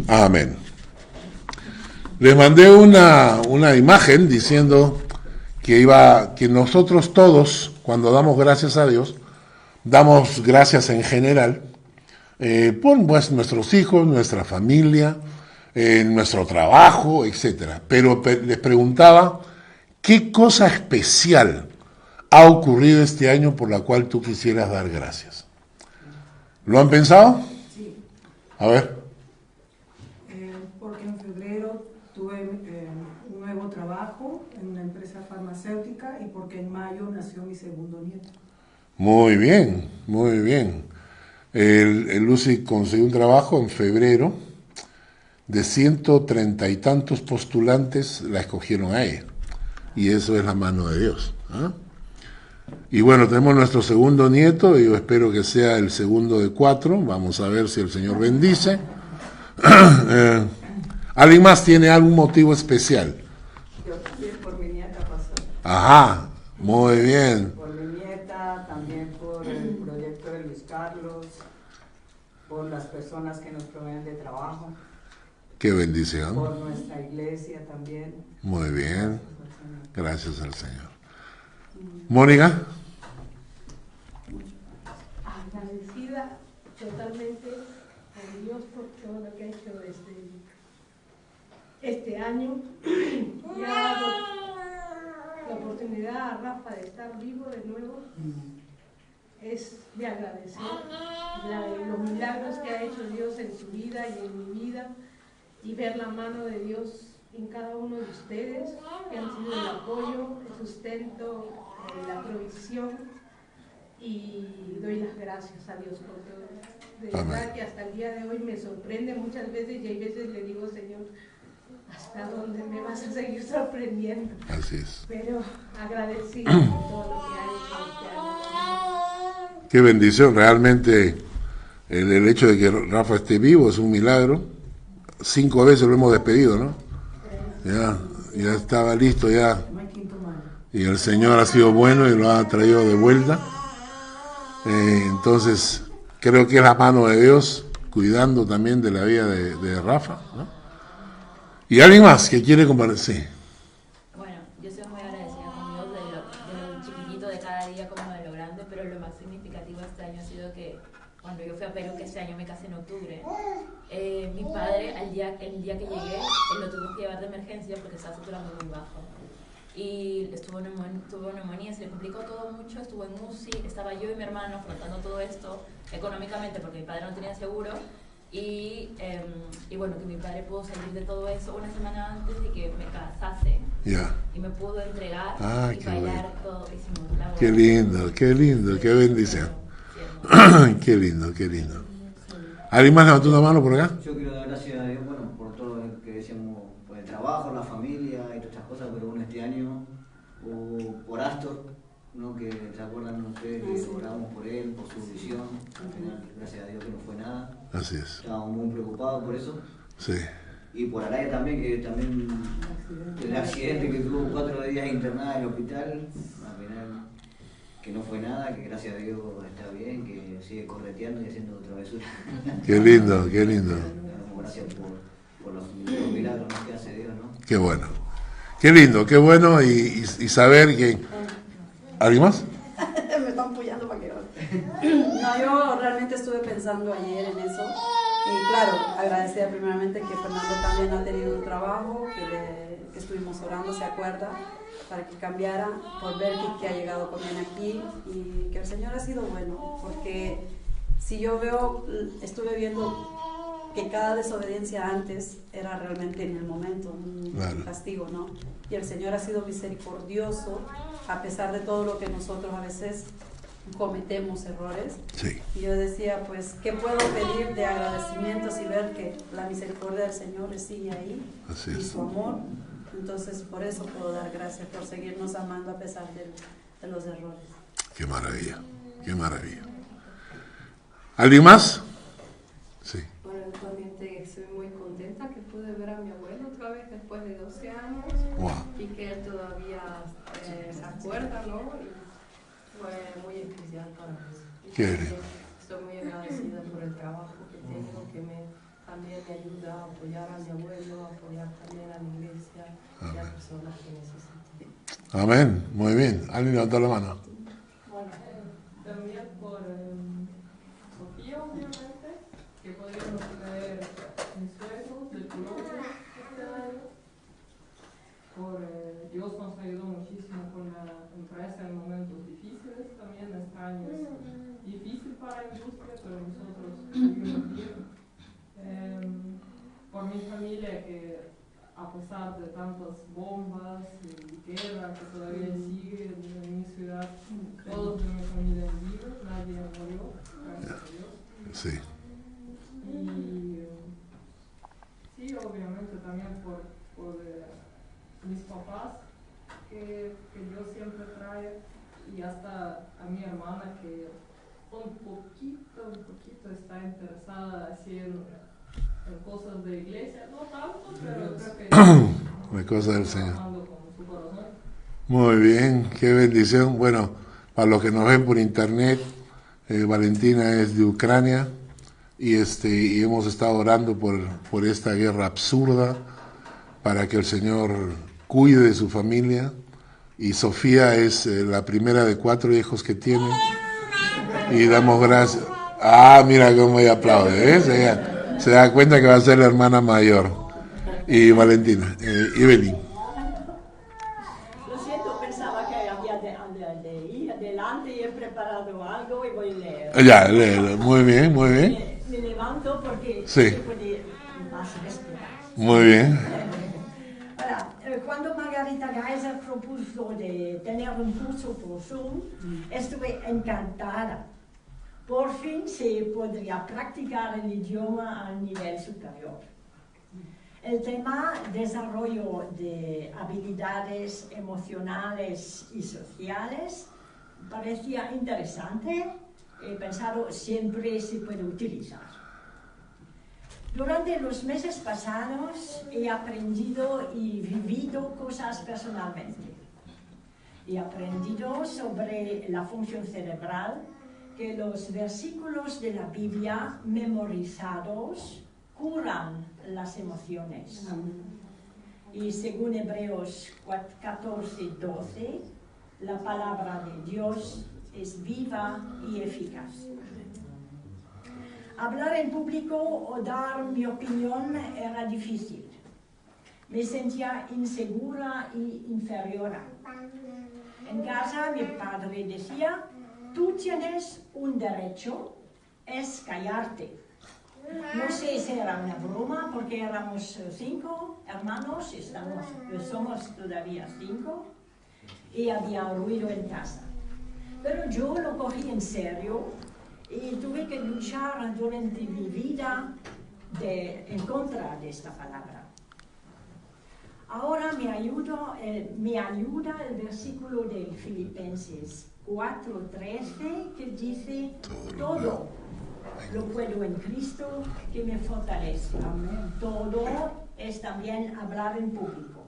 Amén. Les mandé una imagen diciendo que nosotros todos, cuando damos gracias a Dios, damos gracias en general por pues, nuestros hijos, nuestra familia, nuestro trabajo, etcétera. Pero les preguntaba, ¿qué cosa especial ha ocurrido este año por la cual tú quisieras dar gracias? ¿Lo han pensado? Sí. A ver. Porque en febrero tuve un nuevo trabajo en una empresa farmacéutica y porque en mayo nació mi segundo nieto. Muy bien, muy bien. El Lucy consiguió un trabajo en febrero. De 130 y tantos postulantes, la escogieron a ella. Y eso es la mano de Dios. ¿Eh? Y bueno, tenemos nuestro segundo nieto, y yo espero que sea el segundo de 4. Vamos a ver si el Señor bendice. ¿Alguien más tiene algún motivo especial? Yo también por mi nieta pasó. Ajá, muy bien. Por mi nieta, también por el proyecto de Luis Carlos, por las personas que nos proveen de trabajo. Qué bendición. Por nuestra iglesia también. Muy bien. Gracias al Señor. Mónica. Agradecida totalmente a Dios por todo lo que ha hecho desde este año. Y ha dado la oportunidad a Rafa de estar vivo de nuevo. Es de agradecer los milagros que ha hecho Dios en su vida y en mi vida, y ver la mano de Dios en cada uno de ustedes, que han sido el apoyo, el sustento, la provisión, y doy las gracias a Dios por todo. De verdad que hasta el día de hoy me sorprende muchas veces, y hay veces le digo, Señor, ¿hasta dónde me vas a seguir sorprendiendo? Así es. Pero agradecido por todo lo que ha hecho este año. Qué bendición, realmente el hecho de que Rafa esté vivo es un milagro. 5 veces lo hemos despedido, ¿no? Ya estaba listo ya. Y el Señor ha sido bueno y lo ha traído de vuelta. Entonces, creo que es la mano de Dios cuidando también de la vida de Rafa, ¿no? ¿Y alguien más que quiere compartir? Sí. Bueno, yo soy muy agradecida con Dios de lo chiquitito de cada día como de lo grande, pero lo más significativo este año ha sido que cuando yo fui a Perú, que este año me casé en octubre, mi padre, el día que llegué, él lo tuvo que llevar de emergencia porque estaba saturando muy bajo. Y tuvo neumonía, se le complicó todo mucho, estuvo en UCI, estaba yo y mi hermano afrontando todo esto económicamente porque mi padre no tenía seguro. Y bueno, que mi padre pudo salir de todo eso una semana antes de que me casase. Y me pudo entregar y bailar todo. Qué lindo, qué bendición. Qué lindo, qué lindo. ¿Alguien más levantó una mano por acá? Yo quiero dar gracias a Dios, bueno, por todo lo que decíamos, por el trabajo, la familia y todas estas cosas, pero bueno, este año, por Astor, ¿no? Que se acuerdan ustedes que oramos por él, por su visión, al final, gracias a Dios que no fue nada. Así es. Estábamos muy preocupados por eso. Sí. Y por Araya también, que también el accidente que tuvo 4 días internada en el hospital, al final que no fue nada, que gracias a Dios está bien, que sigue correteando y haciendo travesura. Qué lindo, qué lindo. Gracias por los milagros que hace Dios, ¿no? Qué bueno. Qué lindo, qué bueno y saber que... ¿Alguien más? Me están apoyando para que... No, yo realmente estuve pensando ayer en eso. Y claro, agradecida primeramente que Fernando también ha tenido un trabajo, que estuvimos orando, se acuerda, para que cambiara, por ver que ha llegado con bien aquí y que el Señor ha sido bueno, porque si yo estuve viendo que cada desobediencia antes era realmente en el momento un castigo, ¿no? Y el Señor ha sido misericordioso a pesar de todo lo que nosotros a veces cometemos errores. Sí. Y yo decía, pues, ¿qué puedo pedir de agradecimientos y ver que la misericordia del Señor sigue ahí? Así y es. su amor? Entonces, por eso puedo dar gracias, por seguirnos amando a pesar de los errores. Qué maravilla, qué maravilla. ¿Alguien más? Sí. Bueno, actualmente estoy muy contenta que pude ver a mi abuelo otra vez después de 12 años. Wow. Y que él todavía se acuerda, ¿no? Y fue muy especial para mí. Qué lindo. Estoy muy agradecida por el trabajo que tengo, que me también me ayuda a apoyar a mi abuelo, a apoyar también a la iglesia y a personas que necesitan. Amén, muy bien. ¿Alguien levantó la mano? Bueno, también por Sofía, obviamente, que podríamos traer mis suegros del Colombia este año. Dios nos ayudó muchísimo con la empresa en momentos difíciles. También este año es difícil para la industria, pero nosotros vivimos bien. Por mi familia, que a pesar de tantas bombas y guerra que todavía sigue en mi ciudad, todos de mi familia vivos, nadie murió, gracias a Dios. Sí. Y sí, obviamente también por mis papás, que yo siempre traigo, y hasta a mi hermana, que un poquito está interesada así en cosas de iglesia, no tanto, pero creo que La cosa del Señor. trabajando con su corazón. Muy bien, qué bendición. Bueno, para los que nos ven por internet, Valentina es de Ucrania y hemos estado orando por esta guerra absurda para que el Señor cuide de su familia. Y Sofía es la primera de 4 hijos que tiene. Y damos gracias. Ah, mira cómo ella aplaude, ¿ves? Ella se da cuenta que va a ser la hermana mayor. Y Valentina, Evelyn. Lo siento, pensaba que había de ir adelante y he preparado algo y voy a leer. Ya, léelo. Muy bien, muy bien. Me levanto porque Sí. se puede más respirar. Muy bien. Ahora, cuando Margarita Geiser propuso de tener un curso por Zoom, estuve encantada. Por fin se podría practicar el idioma a nivel superior. El tema desarrollo de habilidades emocionales y sociales parecía interesante. He pensado, siempre se puede utilizar. Durante los meses pasados he aprendido y vivido cosas personalmente. He aprendido sobre la función cerebral, que los versículos de la Biblia memorizados curan las emociones. Y según Hebreos 14:12, la palabra de Dios es viva y eficaz. Hablar en público o dar mi opinión era difícil. Me sentía insegura y inferior. En casa mi padre decía, tú tienes un derecho, es callarte. No sé si era una broma porque éramos 5 hermanos, somos todavía 5 y había ruido en casa. Pero yo lo cogí en serio y tuve que luchar durante mi vida en contra de esta palabra. Ahora me ayuda el versículo de Filipenses 4:13 que dice, todo lo puedo en Cristo que me fortalece. Todo es también hablar en público.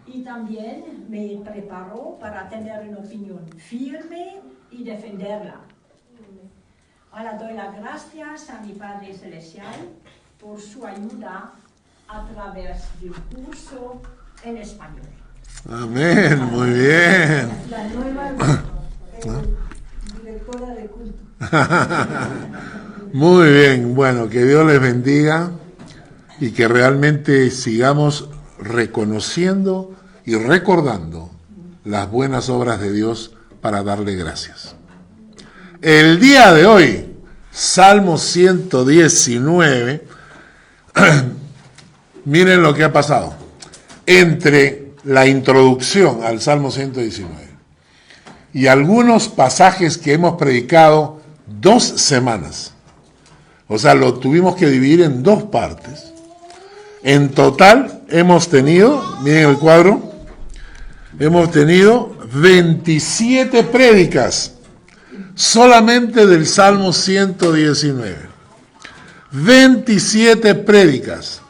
Y también me preparó para tener una opinión firme y defenderla. Ahora doy las gracias a mi Padre Celestial por su ayuda a través del curso en español. Amén, muy bien. La nueva directora de culto. Muy bien, bueno, que Dios les bendiga y que realmente sigamos reconociendo y recordando las buenas obras de Dios para darle gracias. El día de hoy, Salmo 119, miren lo que ha pasado. Entre la introducción al Salmo 119 y algunos pasajes que hemos predicado 2 semanas, o sea, lo tuvimos que dividir en 2 partes. En total hemos tenido, miren el cuadro, hemos tenido 27 prédicas solamente del Salmo 119. 27 prédicas.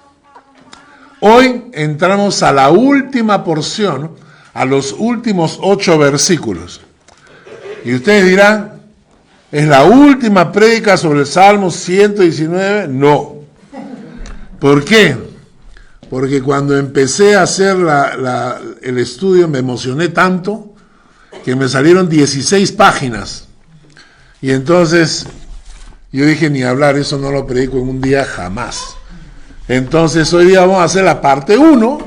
Hoy entramos a la última porción, a los últimos 8 versículos. Y ustedes dirán, ¿es la última prédica sobre el Salmo 119? No. ¿Por qué? Porque cuando empecé a hacer el estudio me emocioné tanto que me salieron 16 páginas. Y entonces yo dije, ni hablar, eso no lo predico en un día jamás. Entonces hoy día vamos a hacer la parte 1,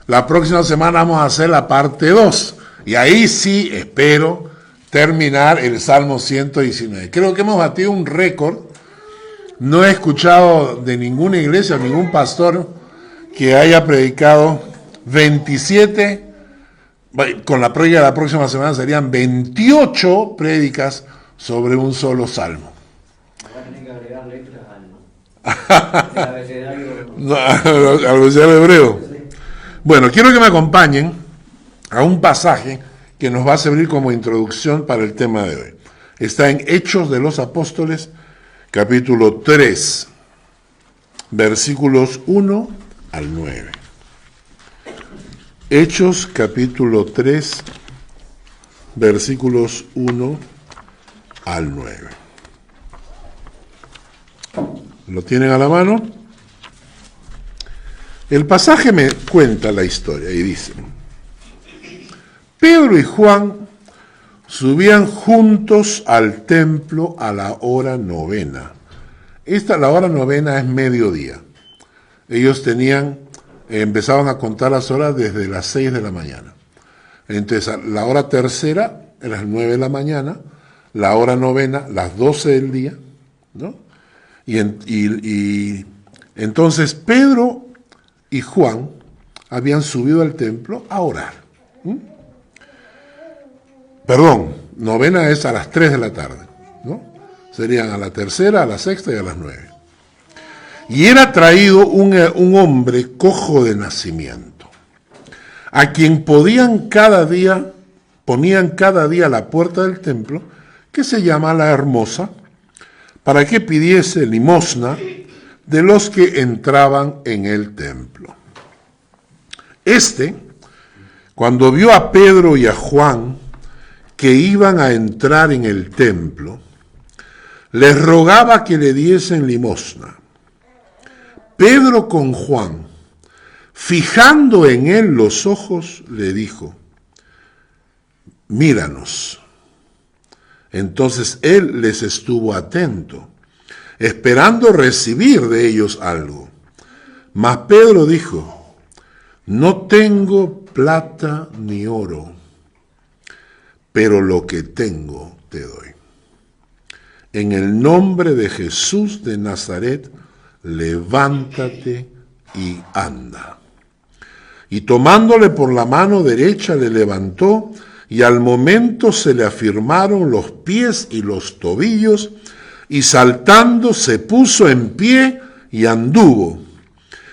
la próxima semana vamos a hacer la parte 2. Y ahí sí espero terminar el Salmo 119. Creo que hemos batido un récord. No he escuchado de ninguna iglesia, ningún pastor que haya predicado 27, con la prédica de la próxima semana serían 28 prédicas sobre un solo salmo. Va a tener que agregar letras al abecedario. No, al abecedario hebreo. Bueno, quiero que me acompañen a un pasaje que nos va a servir como introducción para el tema de hoy. Está en Hechos de los Apóstoles, capítulo 3, versículos 1 al 9. Hechos, capítulo 3, versículos 1 al 9. ¿Lo tienen a la mano? El pasaje me cuenta la historia y dice: Pedro y Juan subían juntos al templo a la hora 9. La hora 9 es mediodía. Ellos empezaban a contar las horas desde las 6 de la mañana. Entonces, la hora tercera, a las 9 de la mañana, la hora 9, las 12 del día, ¿no? Y entonces Pedro y Juan habían subido al templo a orar. Perdón, 9 es a las 3 de la tarde, ¿no? Serían a la tercera, a la sexta y a las 9. Y era traído un hombre cojo de nacimiento, a quien ponían cada día a la puerta del templo, que se llama La Hermosa, para que pidiese limosna de los que entraban en el templo. Cuando vio a Pedro y a Juan que iban a entrar en el templo, les rogaba que le diesen limosna. Pedro con Juan, fijando en él los ojos, le dijo: míranos. Entonces él les estuvo atento, esperando recibir de ellos algo. Mas Pedro dijo: no tengo plata ni oro, pero lo que tengo te doy. En el nombre de Jesús de Nazaret, levántate y anda. Y tomándole por la mano derecha le levantó, y al momento se le afirmaron los pies y los tobillos, y saltando se puso en pie y anduvo.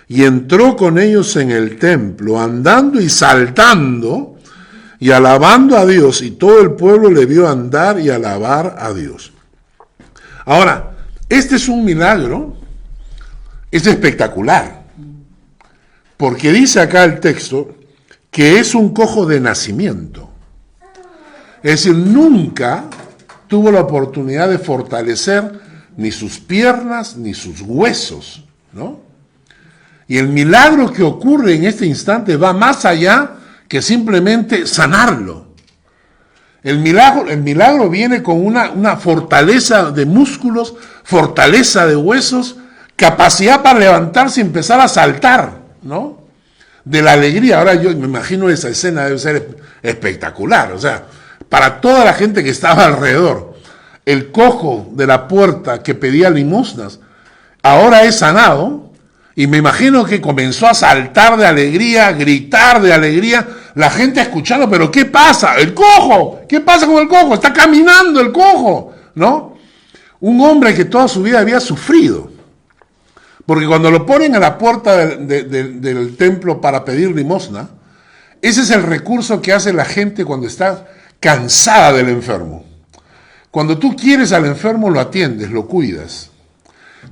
Y entró con ellos en el templo, andando y saltando, y alabando a Dios, y todo el pueblo le vio andar y alabar a Dios. Ahora, este es un milagro, es espectacular, porque dice acá el texto que es un cojo de nacimiento. Es decir, nunca tuvo la oportunidad de fortalecer ni sus piernas ni sus huesos, ¿no? Y el milagro que ocurre en este instante va más allá que simplemente sanarlo. El milagro viene con una fortaleza de músculos, fortaleza de huesos, capacidad para levantarse y empezar a saltar, ¿no? De la alegría. Ahora yo me imagino esa escena debe ser espectacular. O sea, para toda la gente que estaba alrededor, el cojo de la puerta que pedía limosnas, ahora es sanado, y me imagino que comenzó a saltar de alegría, a gritar de alegría, la gente escuchando, pero ¿qué pasa? ¡El cojo! ¿Qué pasa con el cojo? ¡Está caminando el cojo! ¿No? Un hombre que toda su vida había sufrido. Porque cuando lo ponen a la puerta del templo para pedir limosna, ese es el recurso que hace la gente cuando está cansada del enfermo. Cuando tú quieres al enfermo, lo atiendes, lo cuidas.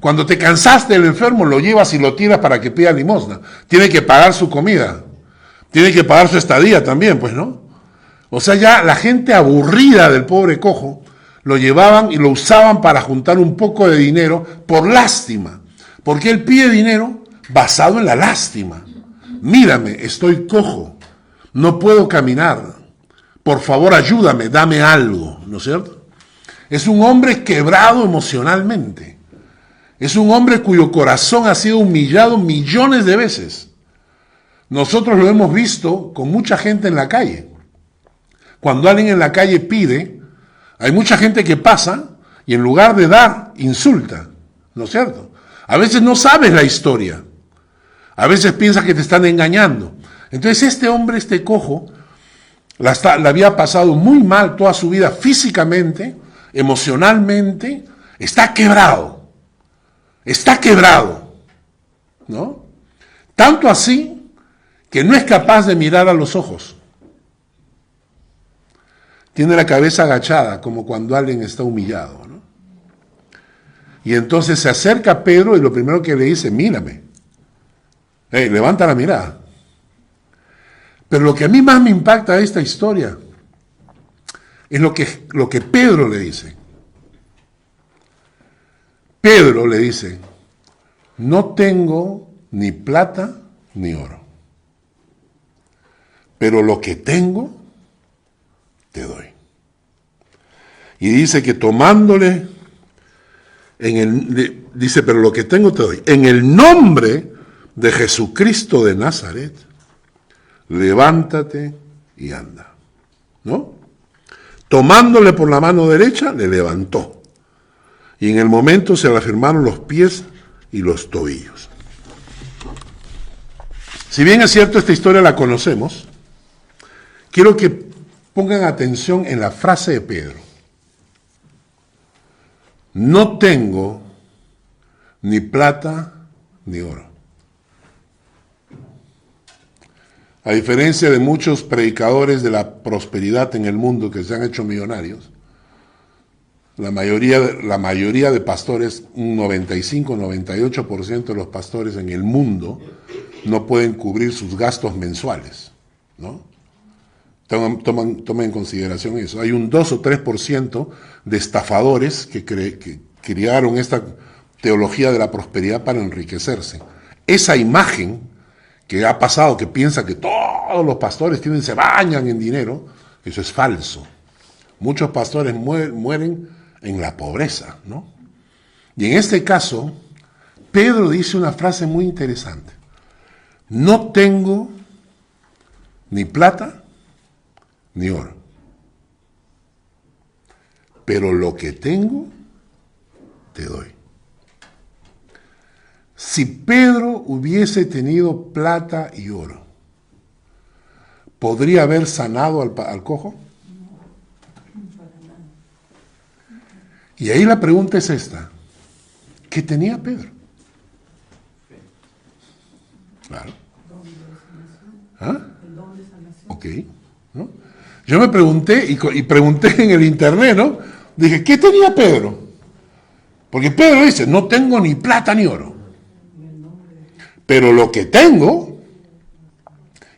Cuando te cansaste del enfermo, lo llevas y lo tiras para que pida limosna. Tiene que pagar su comida. Tiene que pagar su estadía también, pues, ¿no? O sea, ya la gente aburrida del pobre cojo, lo llevaban y lo usaban para juntar un poco de dinero por lástima. Porque él pide dinero basado en la lástima. Mírame, estoy cojo, no puedo caminar, por favor ayúdame, dame algo, ¿no es cierto? Es un hombre quebrado emocionalmente. Es un hombre cuyo corazón ha sido humillado millones de veces. Nosotros lo hemos visto con mucha gente en la calle. Cuando alguien en la calle pide, hay mucha gente que pasa y en lugar de dar, insulta, ¿no es cierto? A veces no sabes la historia. A veces piensas que te están engañando. Entonces este hombre, este cojo, la había pasado muy mal toda su vida físicamente, emocionalmente, está quebrado, ¿no? Tanto así que no es capaz de mirar a los ojos. Tiene la cabeza agachada, como cuando alguien está humillado, ¿no? Y entonces se acerca a Pedro y lo primero que le dice, mírame. Levanta la mirada. Pero lo que a mí más me impacta de esta historia es lo que Pedro le dice. Pedro le dice, no tengo ni plata ni oro, pero lo que tengo te doy. Y dice que tomándole, dice, pero lo que tengo te doy. En el nombre de Jesucristo de Nazaret, levántate y anda. ¿No? Tomándole por la mano derecha, le levantó. Y en el momento se le afirmaron los pies y los tobillos. Si bien es cierto, esta historia la conocemos, quiero que pongan atención en la frase de Pedro. No tengo ni plata ni oro. A diferencia de muchos predicadores de la prosperidad en el mundo que se han hecho millonarios, la mayoría de pastores, un 95-98% de los pastores en el mundo no pueden cubrir sus gastos mensuales, ¿no? Tomen en consideración eso. Hay un 2 o 3% de estafadores que crearon esta teología de la prosperidad para enriquecerse. Esa imagen que ha pasado, que piensa que todos los pastores se bañan en dinero, eso es falso. Muchos pastores mueren en la pobreza, ¿no? Y en este caso, Pedro dice una frase muy interesante. No tengo ni plata ni oro, pero lo que tengo te doy. Si Pedro hubiese tenido plata y oro, ¿podría haber sanado al cojo? Y ahí la pregunta es esta. ¿Qué tenía Pedro? Claro. ¿Ah? Ok. ¿No? Yo me pregunté y pregunté en el internet, ¿no? Dije, ¿qué tenía Pedro? Porque Pedro dice, no tengo ni plata ni oro. Pero lo que tengo,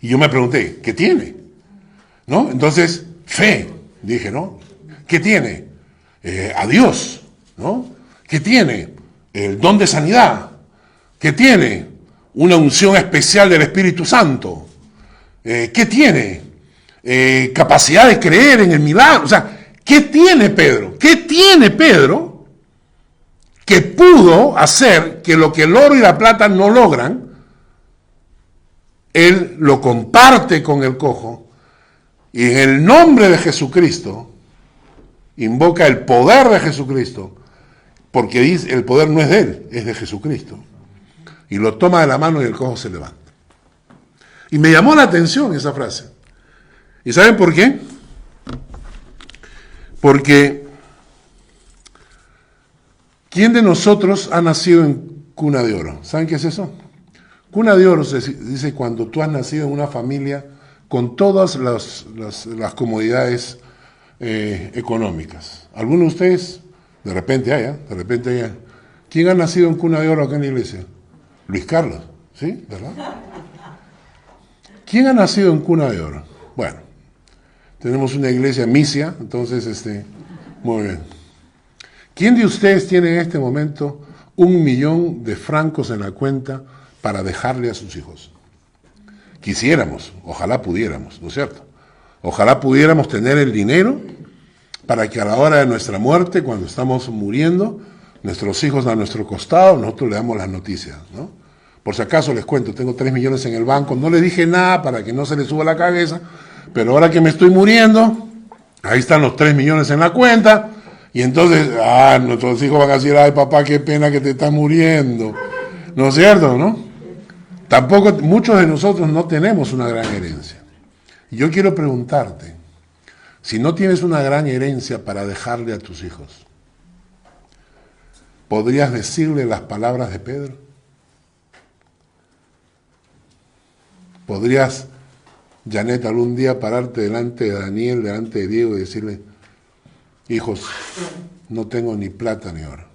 y yo me pregunté, ¿qué tiene? ¿No? Entonces, fe, dije, ¿no? ¿Qué tiene? A Dios, ¿no? ¿Qué tiene? El don de sanidad. ¿Qué tiene? Una unción especial del Espíritu Santo. ¿Qué tiene? Capacidad de creer en el milagro. O sea, ¿qué tiene Pedro? ¿Qué tiene Pedro que pudo hacer que lo que el oro y la plata no logran? Él lo comparte con el cojo y en el nombre de Jesucristo invoca el poder de Jesucristo, porque dice, el poder no es de él, es de Jesucristo. Y lo toma de la mano y el cojo se levanta. Y me llamó la atención esa frase. ¿Y saben por qué? Porque ¿quién de nosotros ha nacido en cuna de oro? ¿Saben qué es eso? Cuna de oro se dice cuando tú has nacido en una familia con todas las comodidades económicas. ¿Alguno de ustedes? De repente haya. ¿Quién ha nacido en cuna de oro acá en la iglesia? Luis Carlos, ¿sí? ¿Verdad? ¿Quién ha nacido en cuna de oro? Bueno, tenemos una iglesia misia, entonces, muy bien. ¿Quién de ustedes tiene en este momento 1 millón de francos en la cuenta para dejarle a sus hijos. Quisiéramos, ojalá pudiéramos, ¿no es cierto? Ojalá pudiéramos tener el dinero para que a la hora de nuestra muerte, cuando estamos muriendo, nuestros hijos a nuestro costado, nosotros le damos las noticias, ¿no? Por si acaso les cuento, tengo 3 millones en el banco, no le dije nada para que no se le suba la cabeza, pero ahora que me estoy muriendo, ahí están los 3 millones en la cuenta, y entonces, nuestros hijos van a decir, ay papá, qué pena que te estás muriendo, ¿no es cierto, no? Tampoco, muchos de nosotros no tenemos una gran herencia. Y yo quiero preguntarte, si no tienes una gran herencia para dejarle a tus hijos, ¿podrías decirle las palabras de Pedro? ¿Podrías, Janet, algún día pararte delante de Daniel, delante de Diego y decirle, hijos, no tengo ni plata ni oro,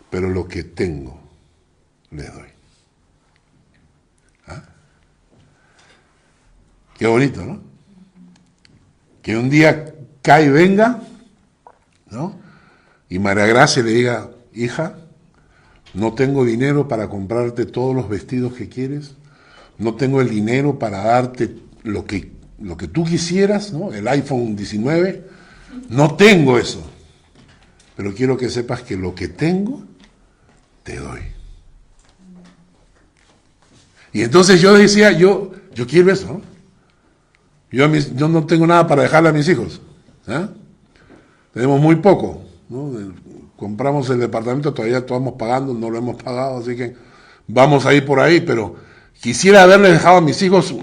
pero lo que tengo les doy? ¿Ah? Qué bonito, ¿no? Que un día Kai venga, ¿no? Y María Gracia le diga, hija, no tengo dinero para comprarte todos los vestidos que quieres, no tengo el dinero para darte lo que tú quisieras, ¿no? El iPhone 19, no tengo eso, pero quiero que sepas que lo que tengo, te doy. Y entonces yo decía, yo quiero eso, ¿no? Yo no tengo nada para dejarle a mis hijos, ¿eh? Tenemos muy poco, ¿no? Compramos el departamento, todavía estamos pagando, no lo hemos pagado, así que vamos a ir por ahí, pero quisiera haberle dejado a mis hijos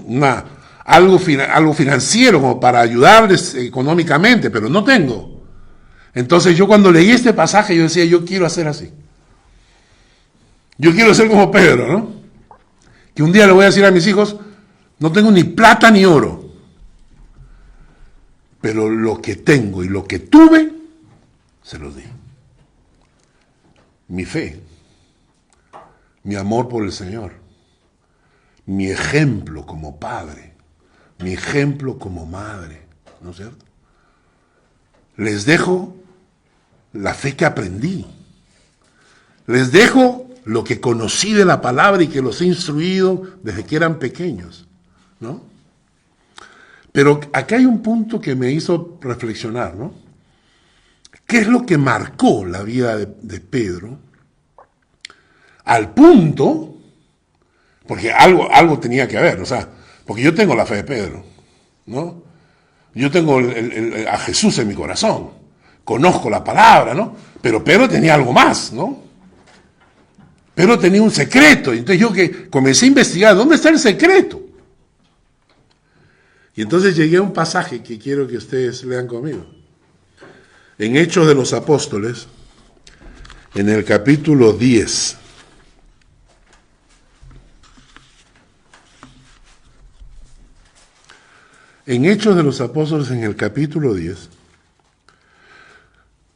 algo financiero como para ayudarles económicamente, pero no tengo. Entonces yo cuando leí este pasaje, yo decía, yo quiero hacer así. Yo quiero ser como Pedro, ¿no? Que un día le voy a decir a mis hijos, no tengo ni plata ni oro, pero lo que tengo y lo que tuve, se los di. Mi fe, mi amor por el Señor, mi ejemplo como padre, mi ejemplo como madre, ¿no es cierto? Les dejo la fe que aprendí. Les dejo lo que conocí de la palabra y que los he instruido desde que eran pequeños, ¿no? Pero acá hay un punto que me hizo reflexionar, ¿no? ¿Qué es lo que marcó la vida de Pedro? Al punto, porque algo tenía que haber, o sea, porque yo tengo la fe de Pedro, ¿no? Yo tengo a Jesús en mi corazón, conozco la palabra, ¿no? Pero Pedro tenía algo más, ¿no? Pedro tenía un secreto, entonces yo que comencé a investigar, ¿dónde está el secreto? Y entonces llegué a un pasaje que quiero que ustedes lean conmigo. En Hechos de los Apóstoles, en el capítulo 10. En Hechos de los Apóstoles, en el capítulo 10,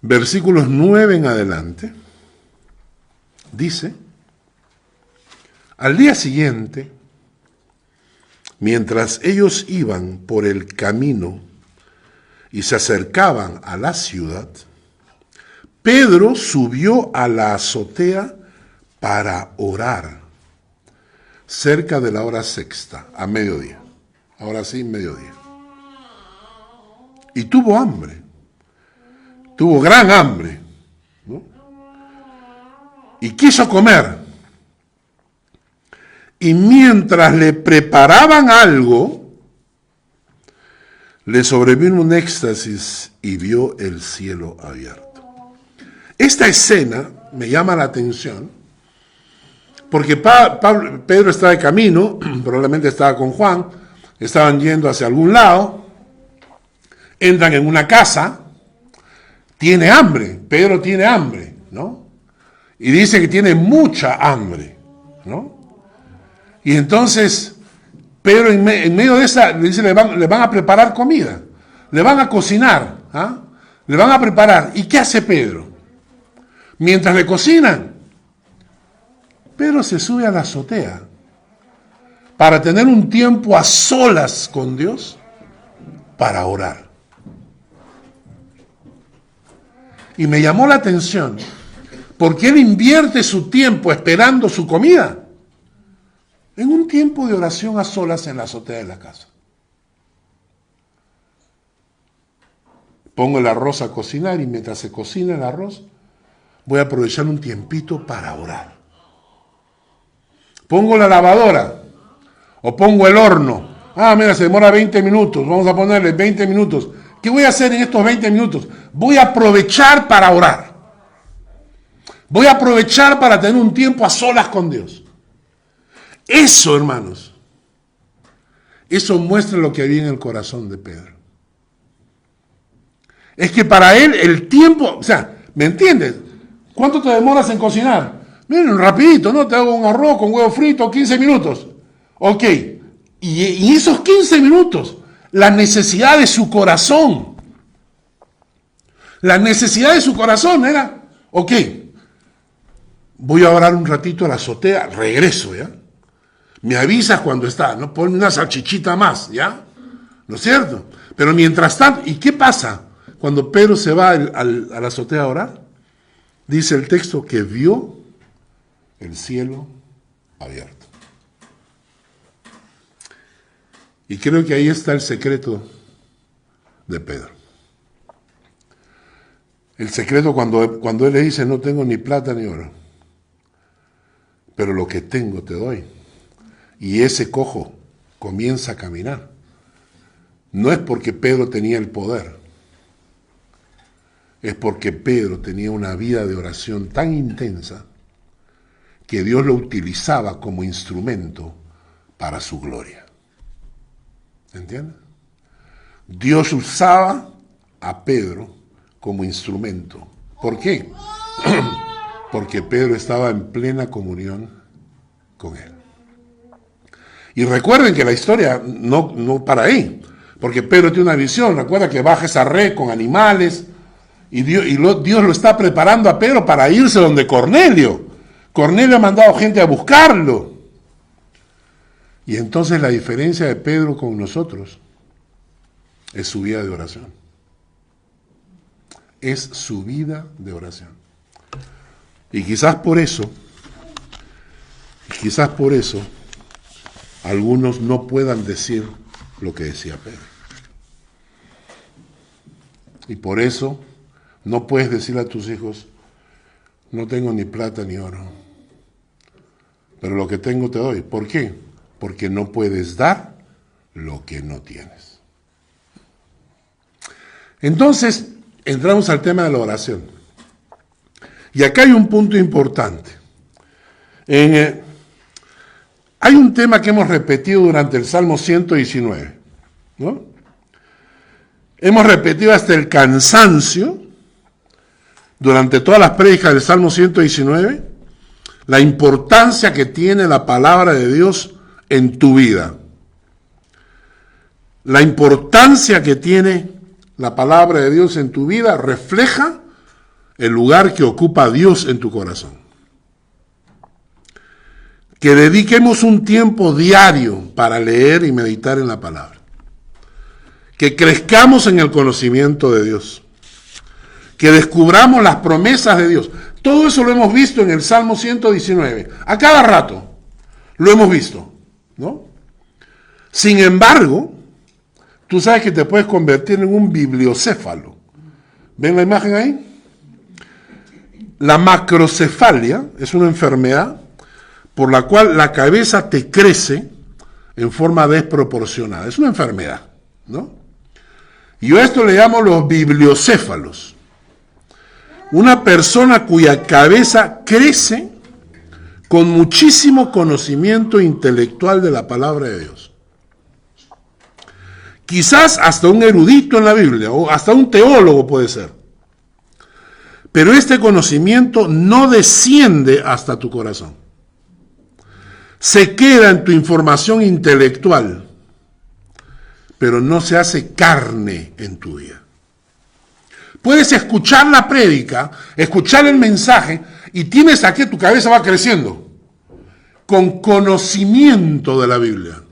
versículos 9 en adelante, dice, al día siguiente, mientras ellos iban por el camino y se acercaban a la ciudad, Pedro subió a la azotea para orar, cerca de la hora sexta, a mediodía. Ahora sí, mediodía. Y tuvo hambre, tuvo gran hambre, ¿no? Y quiso comer. Y mientras le preparaban algo, le sobrevino un éxtasis y vio el cielo abierto. Esta escena me llama la atención porque Pedro está de camino, probablemente estaba con Juan, estaban yendo hacia algún lado, entran en una casa, tiene hambre, Pedro tiene hambre, ¿no? Y dice que tiene mucha hambre, ¿no? Y entonces Pedro en medio de esa, dice, le van a preparar comida, le van a cocinar, ¿ah? Le van a preparar. ¿Y qué hace Pedro? Mientras le cocinan, Pedro se sube a la azotea para tener un tiempo a solas con Dios para orar. Y me llamó la atención Porque él invierte su tiempo esperando su comida en un tiempo de oración a solas en la azotea de la casa. Pongo el arroz a cocinar y mientras se cocina el arroz, voy a aprovechar un tiempito para orar. Pongo la lavadora o pongo el horno. Mira, se demora 20 minutos, vamos a ponerle 20 minutos. ¿Qué voy a hacer en estos 20 minutos? Voy a aprovechar para orar. Voy a aprovechar para tener un tiempo a solas con Dios. Eso, hermanos, eso muestra lo que había en el corazón de Pedro. Es que para él el tiempo, o sea, ¿me entiendes? ¿Cuánto te demoras en cocinar? Miren, rapidito, ¿no? Te hago un arroz con huevo frito, 15 minutos. Ok, y esos 15 minutos, la necesidad de su corazón, era, ok, voy a orar un ratito a la azotea, regreso, ¿ya? Me avisas cuando está, ¿no? Ponme una salchichita más, ¿ya? ¿No es cierto? Pero mientras tanto, ¿y qué pasa cuando Pedro se va a la azotea a orar? Dice el texto que vio el cielo abierto. Y creo que ahí está el secreto de Pedro. El secreto cuando él le dice, no tengo ni plata ni oro, pero lo que tengo te doy. Y ese cojo comienza a caminar. No es porque Pedro tenía el poder, es porque Pedro tenía una vida de oración tan intensa que Dios lo utilizaba como instrumento para su gloria. ¿Entiendes? Dios usaba a Pedro como instrumento. ¿Por qué? Porque Pedro estaba en plena comunión con él. Y recuerden que la historia no para ahí, porque Pedro tiene una visión. Recuerda que baja esa red con animales y Dios lo está preparando a Pedro para irse donde Cornelio. Cornelio ha mandado gente a buscarlo. Y entonces la diferencia de Pedro con nosotros es su vida de oración. Es su vida de oración. Y quizás por eso, algunos no puedan decir lo que decía Pedro. Y por eso no puedes decirle a tus hijos, no tengo ni plata ni oro, pero lo que tengo te doy. ¿Por qué? Porque no puedes dar lo que no tienes. Entonces, entramos al tema de la oración. Y acá hay un punto importante. Hay un tema que hemos repetido durante el Salmo 119, ¿no? Hemos repetido hasta el cansancio, durante todas las prédicas del Salmo 119, la importancia que tiene la palabra de Dios en tu vida. La importancia que tiene la palabra de Dios en tu vida refleja el lugar que ocupa Dios en tu corazón. Que dediquemos un tiempo diario para leer y meditar en la palabra. Que crezcamos en el conocimiento de Dios. Que descubramos las promesas de Dios. Todo eso lo hemos visto en el Salmo 119. A cada rato lo hemos visto, ¿no? Sin embargo, tú sabes que te puedes convertir en un bibliocéfalo. ¿Ven la imagen ahí? La macrocefalia es una enfermedad por la cual la cabeza te crece en forma desproporcionada. Es una enfermedad, ¿no? Y yo a esto le llamo los bibliocéfalos. Una persona cuya cabeza crece con muchísimo conocimiento intelectual de la palabra de Dios. Quizás hasta un erudito en la Biblia, o hasta un teólogo puede ser. Pero este conocimiento no desciende hasta tu corazón. Se queda en tu información intelectual, pero no se hace carne en tu vida. Puedes escuchar la prédica, escuchar el mensaje, y tienes aquí, tu cabeza va creciendo, con conocimiento de la Biblia.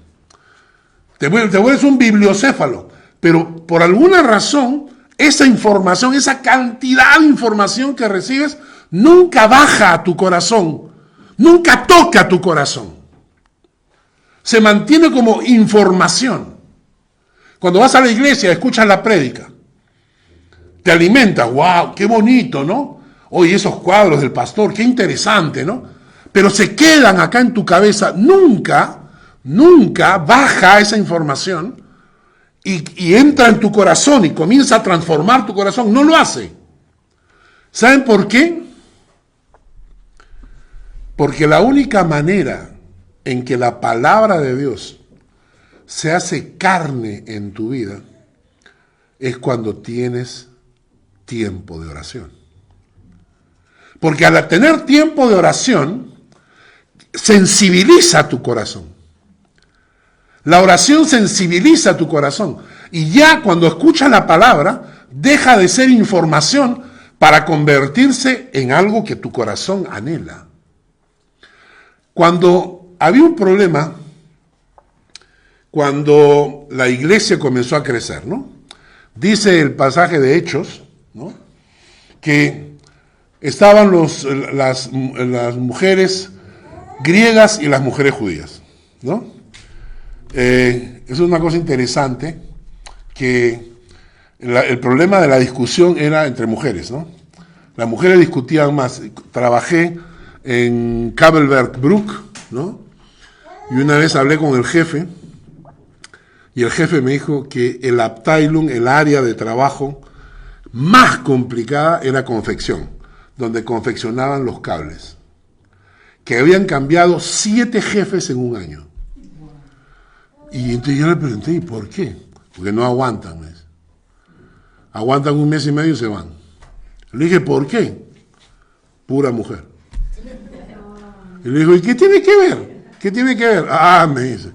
Te vuelves un bibliocéfalo, pero por alguna razón, esa información, esa cantidad de información que recibes, nunca baja a tu corazón, nunca toca tu corazón. Se mantiene como información. Cuando vas a la iglesia, escuchas la prédica, te alimentas, wow, qué bonito, ¿no? Oye, esos cuadros del pastor, qué interesante, ¿no? Pero se quedan acá en tu cabeza, nunca baja esa información y entra en tu corazón y comienza a transformar tu corazón. No lo hace. ¿Saben por qué? Porque la única manera en que la palabra de Dios se hace carne en tu vida es cuando tienes tiempo de oración. Porque al tener tiempo de oración, sensibiliza tu corazón. La oración sensibiliza tu corazón. Y ya cuando escuchas la palabra, deja de ser información para convertirse en algo que tu corazón anhela. Cuando había un problema, cuando la iglesia comenzó a crecer, ¿no? Dice el pasaje de Hechos, ¿no?, que estaban las mujeres griegas y las mujeres judías, ¿no? Es una cosa interesante que el problema de la discusión era entre mujeres, ¿no? Las mujeres discutían más. Trabajé en Kabelberg-Brook, ¿no? Y una vez hablé con el jefe, y el jefe me dijo que el Abteilung, el área de trabajo más complicada, era confección, donde confeccionaban los cables, que habían cambiado 7 jefes en un año. Y entonces yo le pregunté, ¿y por qué? Porque no aguantan, me dice. Aguantan 1 mes y medio y se van. Le dije, ¿por qué? Pura mujer. Y le digo, ¿y qué tiene que ver? ¿Qué tiene que ver? Ah, me dice,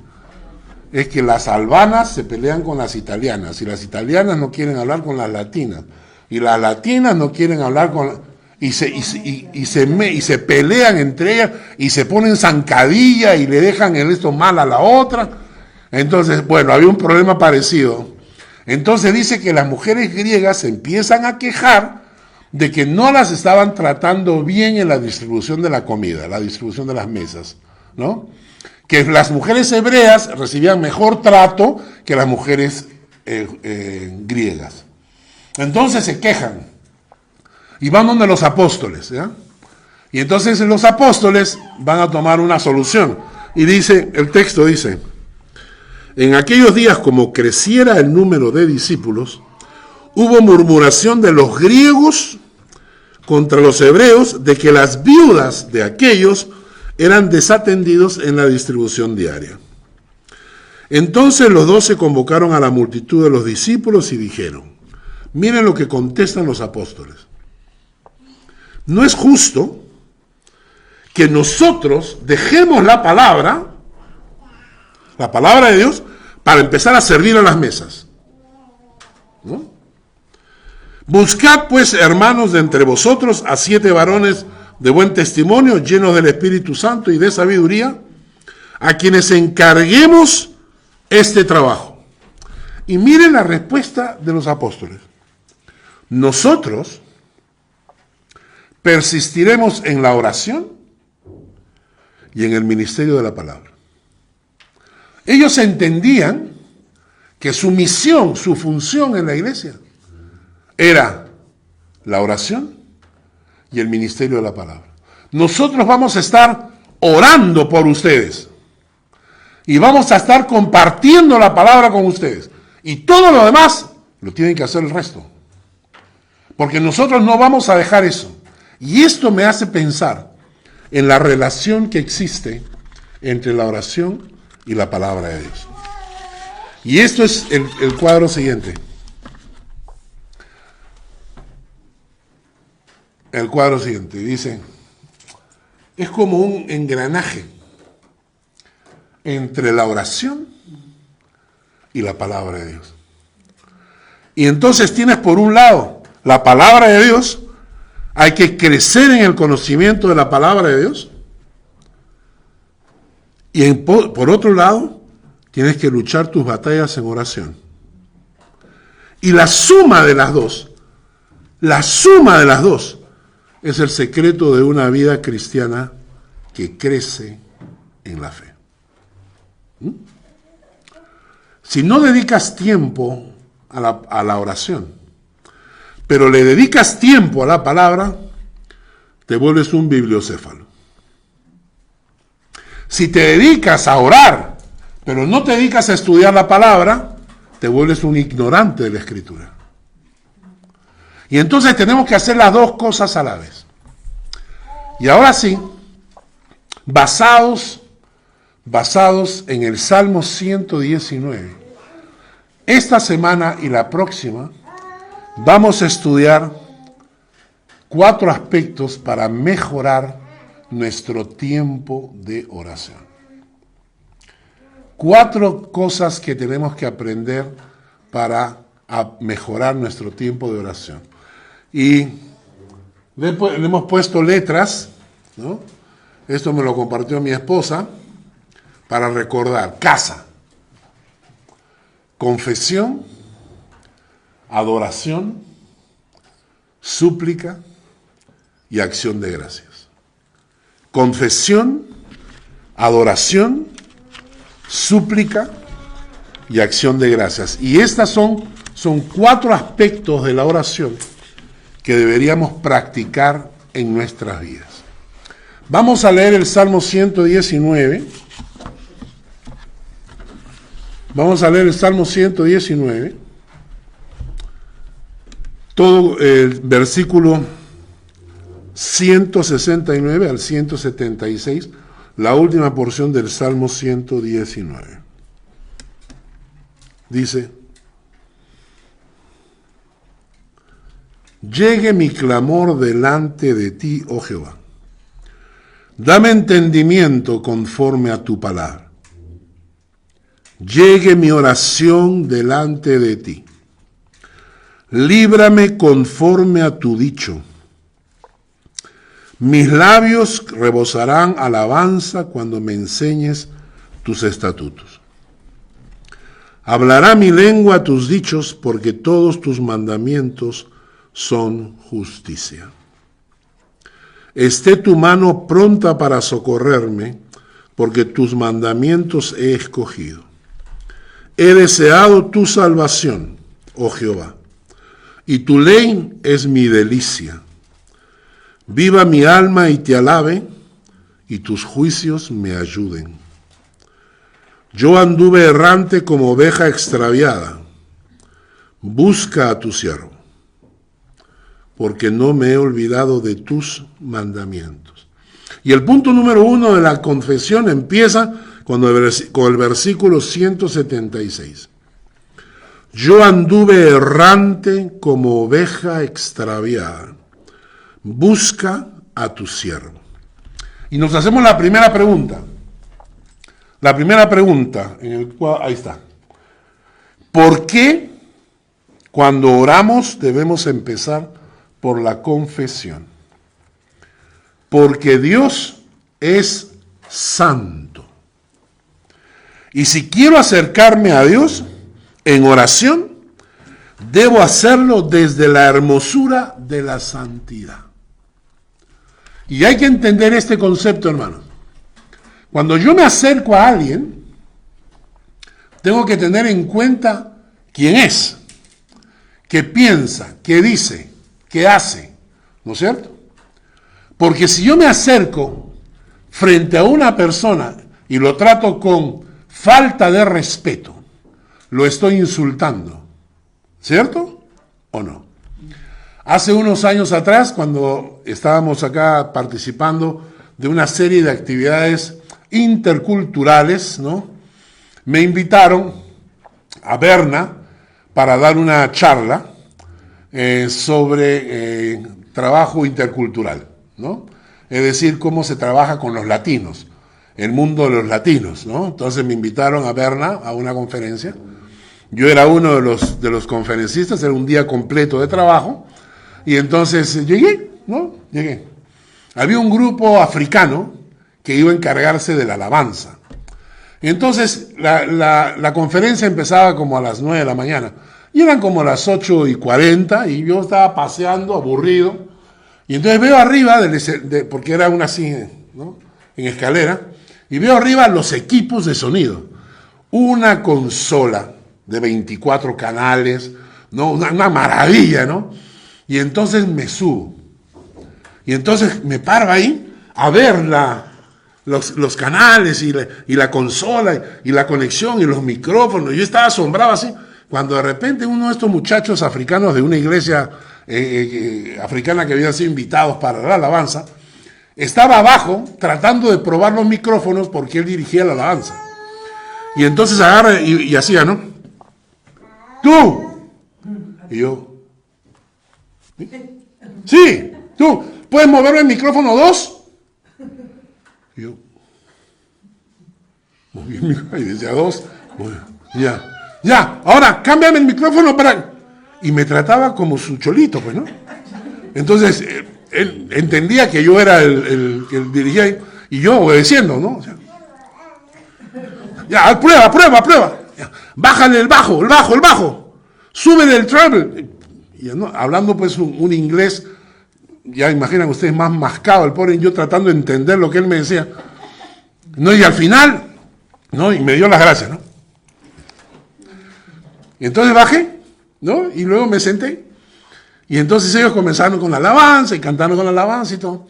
es que las albanas se pelean con las italianas, y las italianas no quieren hablar con las latinas, y las latinas no quieren hablar con... Y se pelean entre ellas, y se ponen zancadilla, y le dejan el esto mal a la otra. Entonces, bueno, había un problema parecido. Entonces dice que las mujeres griegas se empiezan a quejar de que no las estaban tratando bien en la distribución de la comida, la distribución de las mesas, ¿no? Que las mujeres hebreas recibían mejor trato que las mujeres griegas. Entonces se quejan y van donde los apóstoles, ¿ya? Y entonces los apóstoles van a tomar una solución. Y dice, el texto dice, en aquellos días, como creciera el número de discípulos, hubo murmuración de los griegos contra los hebreos de que las viudas de aquellos eran desatendidos en la distribución diaria. Entonces los 12 convocaron a la multitud de los discípulos y dijeron, miren lo que contestan los apóstoles. No es justo que nosotros dejemos la palabra de Dios, para empezar a servir a las mesas, ¿no? Buscad pues, hermanos, de entre vosotros a 7 varones de buen testimonio, llenos del Espíritu Santo y de sabiduría, a quienes encarguemos este trabajo. Y miren la respuesta de los apóstoles. Nosotros persistiremos en la oración y en el ministerio de la palabra. Ellos entendían que su misión, su función en la iglesia era la oración y el ministerio de la palabra. Nosotros vamos a estar orando por ustedes y vamos a estar compartiendo la palabra con ustedes. Y todo lo demás lo tienen que hacer el resto. Porque nosotros no vamos a dejar eso. Y esto me hace pensar en la relación que existe entre la oración y la palabra de Dios. Y esto es el cuadro siguiente. El cuadro siguiente dice, es como un engranaje entre la oración y la palabra de Dios. Y entonces tienes por un lado la palabra de Dios, hay que crecer en el conocimiento de la palabra de Dios, y por otro lado tienes que luchar tus batallas en oración. Y la suma de las dos es el secreto de una vida cristiana que crece en la fe. Si no dedicas tiempo a la oración, pero le dedicas tiempo a la palabra, te vuelves un bibliocéfalo. Si te dedicas a orar, pero no te dedicas a estudiar la palabra, te vuelves un ignorante de la Escritura. Y entonces tenemos que hacer las dos cosas a la vez. Y ahora sí, basados en el Salmo 119, esta semana y la próxima vamos a estudiar 4 aspectos para mejorar nuestro tiempo de oración. 4 cosas que tenemos que aprender para mejorar nuestro tiempo de oración. Y le hemos puesto letras, ¿no? Esto me lo compartió mi esposa para recordar: casa, confesión, adoración, súplica y acción de gracias. Confesión, adoración, súplica y acción de gracias. Y estas son 4 aspectos de la oración que deberíamos practicar en nuestras vidas. Vamos a leer el Salmo 119. Vamos a leer el Salmo 119. Todo el versículo 169 al 176, la última porción del Salmo 119. Dice: llegue mi clamor delante de ti, oh Jehová. Dame entendimiento conforme a tu palabra. Llegue mi oración delante de ti. Líbrame conforme a tu dicho. Mis labios rebosarán alabanza cuando me enseñes tus estatutos. Hablará mi lengua tus dichos, porque todos tus mandamientos son justicia. Esté tu mano pronta para socorrerme, porque tus mandamientos he escogido. He deseado tu salvación, oh Jehová, y tu ley es mi delicia. Viva mi alma y te alabe, y tus juicios me ayuden. Yo anduve errante como oveja extraviada. Busca a tu siervo, porque no me he olvidado de tus mandamientos. Y el punto número 1 de la confesión empieza con el versículo 176. Yo anduve errante como oveja extraviada. Busca a tu siervo. Y nos hacemos la primera pregunta. La primera pregunta, ahí está. ¿Por qué cuando oramos debemos empezar por la confesión? Porque Dios es santo. Y si quiero acercarme a Dios en oración, debo hacerlo desde la hermosura de la santidad. Y hay que entender este concepto, hermanos. Cuando yo me acerco a alguien, tengo que tener en cuenta quién es, qué piensa, qué dice, qué hace, ¿no es cierto? Porque si yo me acerco frente a una persona y lo trato con falta de respeto, lo estoy insultando, ¿cierto o no? Hace unos años atrás, cuando estábamos acá participando de una serie de actividades interculturales, ¿no?, me invitaron a Berna para dar una charla sobre trabajo intercultural, ¿no? Es decir, cómo se trabaja con los latinos, el mundo de los latinos, ¿no? Entonces me invitaron a Berna a una conferencia. Yo era uno de los conferencistas, era un día completo de trabajo, y entonces llegué. Había un grupo africano que iba a encargarse de la alabanza. Entonces la conferencia empezaba como a las 9 de la mañana, y eran como las 8:40, y yo estaba paseando, aburrido, Y entonces veo arriba, porque era una así, ¿no?, en escalera, y veo arriba los equipos de sonido. Una consola de 24 canales, ¿no?, una maravilla, ¿no? Y entonces me subo. Y entonces me paro ahí a ver los canales y la consola y la conexión y los micrófonos. Yo estaba asombrado así, cuando de repente uno de estos muchachos africanos de una iglesia africana que habían sido invitados para la alabanza, estaba abajo tratando de probar los micrófonos porque él dirigía la alabanza. Y entonces agarra y hacía, ¿no? ¡Tú! Y yo, sí, tú, ¿puedes moverme el micrófono 2? Y yo, moví el micrófono y decía 2, ya, ahora cámbiame el micrófono para... Y me trataba como su cholito, pues, ¿no? Entonces, él entendía que yo era el que dirigía y yo obedeciendo, ¿no? O sea, ya, prueba. Ya, bájale el bajo. Súbele el treble. Y, ¿no?, hablando pues un inglés, ya imaginan ustedes, más mascado, el pobre, yo tratando de entender lo que él me decía. ¿No? Y al final, ¿no?, y me dio las gracias, ¿no? Y entonces bajé, ¿no? Y luego me senté. Y entonces ellos comenzaron con la alabanza y cantaron con la alabanza y todo.